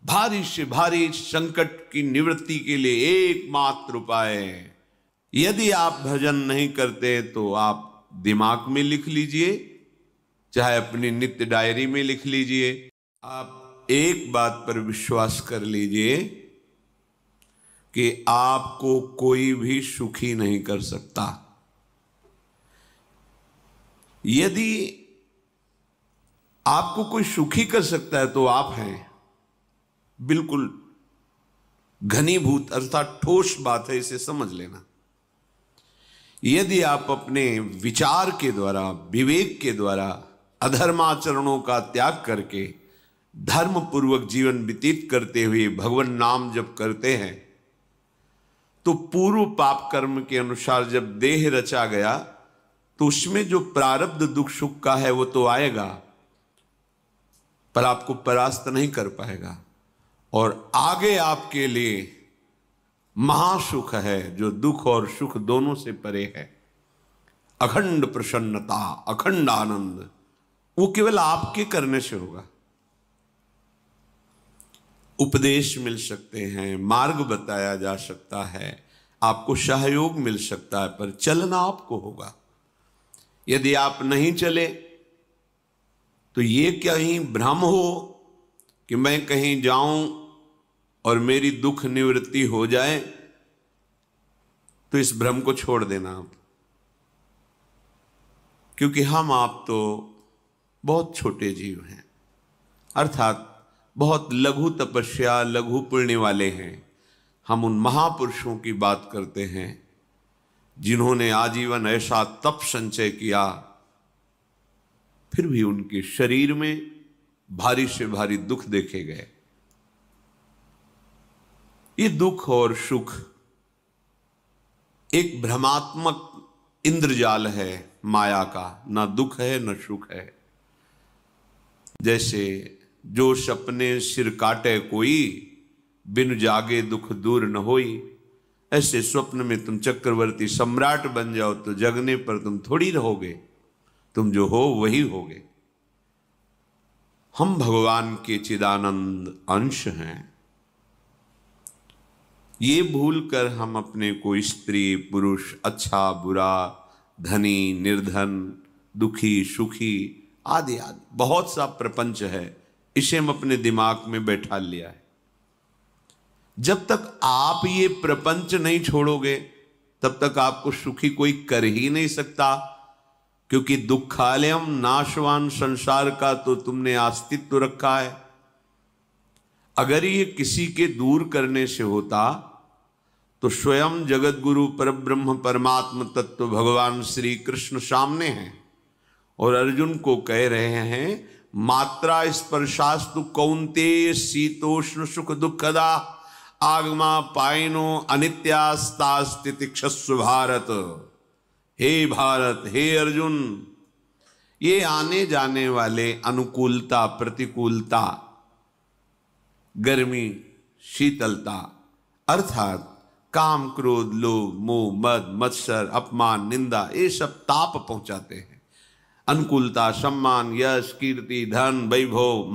भारी से भारी संकट की निवृत्ति के लिए एकमात्र उपाय है। यदि आप भजन नहीं करते तो आप दिमाग में लिख लीजिए, चाहे अपनी नित्य डायरी में लिख लीजिए। आप एक बात पर विश्वास कर लीजिए कि आपको कोई भी सुखी नहीं कर सकता। यदि आपको कोई सुखी कर सकता है तो आप हैं। बिल्कुल घनीभूत अर्थात ठोस बात है, इसे समझ लेना। यदि आप अपने विचार के द्वारा, विवेक के द्वारा अधर्माचरणों का त्याग करके धर्म पूर्वक जीवन व्यतीत करते हुए भगवान नाम जप करते हैं, तो पूर्व पाप कर्म के अनुसार जब देह रचा गया तो उसमें जो प्रारब्ध दुख सुख का है वो तो आएगा, पर आपको परास्त नहीं कर पाएगा। और आगे आपके लिए महासुख है जो दुख और सुख दोनों से परे है। अखंड प्रसन्नता, अखंड आनंद, वो केवल आपके करने से होगा। उपदेश मिल सकते हैं, मार्ग बताया जा सकता है, आपको सहयोग मिल सकता है, पर चलना आपको होगा। यदि आप नहीं चले तो ये कहीं भ्रम हो कि मैं कहीं जाऊं और मेरी दुख निवृत्ति हो जाए, तो इस भ्रम को छोड़ देना आप। क्योंकि हम आप तो बहुत छोटे जीव हैं, अर्थात बहुत लघु तपस्या, लघु पुण्य वाले हैं। हम उन महापुरुषों की बात करते हैं जिन्होंने आजीवन ऐसा तप संचय किया, फिर भी उनके शरीर में भारी से भारी दुख देखे गए। ये दुख और सुख एक भ्रमात्मक इंद्रजाल है माया का, ना दुख है न सुख है। जैसे जो सपने सिर काटे कोई, बिन जागे दुख दूर न होई। ऐसे स्वप्न में तुम चक्रवर्ती सम्राट बन जाओ तो जगने पर तुम थोड़ी रहोगे, तुम जो हो वही होगे। हम भगवान के चिदानंद अंश हैं। ये भूलकर हम अपने को स्त्री पुरुष, अच्छा बुरा, धनी निर्धन, दुखी सुखी आदि आदि बहुत सा प्रपंच है, इसे हम अपने दिमाग में बैठा लिया है। जब तक आप ये प्रपंच नहीं छोड़ोगे तब तक आपको सुखी कोई कर ही नहीं सकता। क्योंकि दुखालयम नाशवान संसार का तो तुमने अस्तित्व रखा है। अगर ये किसी के दूर करने से होता तो स्वयं जगत गुरु परब्रह्म परमात्म तत्व भगवान श्री कृष्ण सामने हैं और अर्जुन को कह रहे हैं, मात्रा स्पर्शास्तु कौन्तेय शीतोष्ण सुख दुखदा आगमा पायनो अनित्यास्तास्तितिक्षस्व भारत। हे भारत, हे अर्जुन, ये आने जाने वाले अनुकूलता प्रतिकूलता, गर्मी शीतलता, अर्थात काम क्रोध लोभ मोह मद मत्सर अपमान निंदा, ये सब ताप पहुंचाते हैं। अनुकूलता सम्मान यश कीर्ति धन वैभव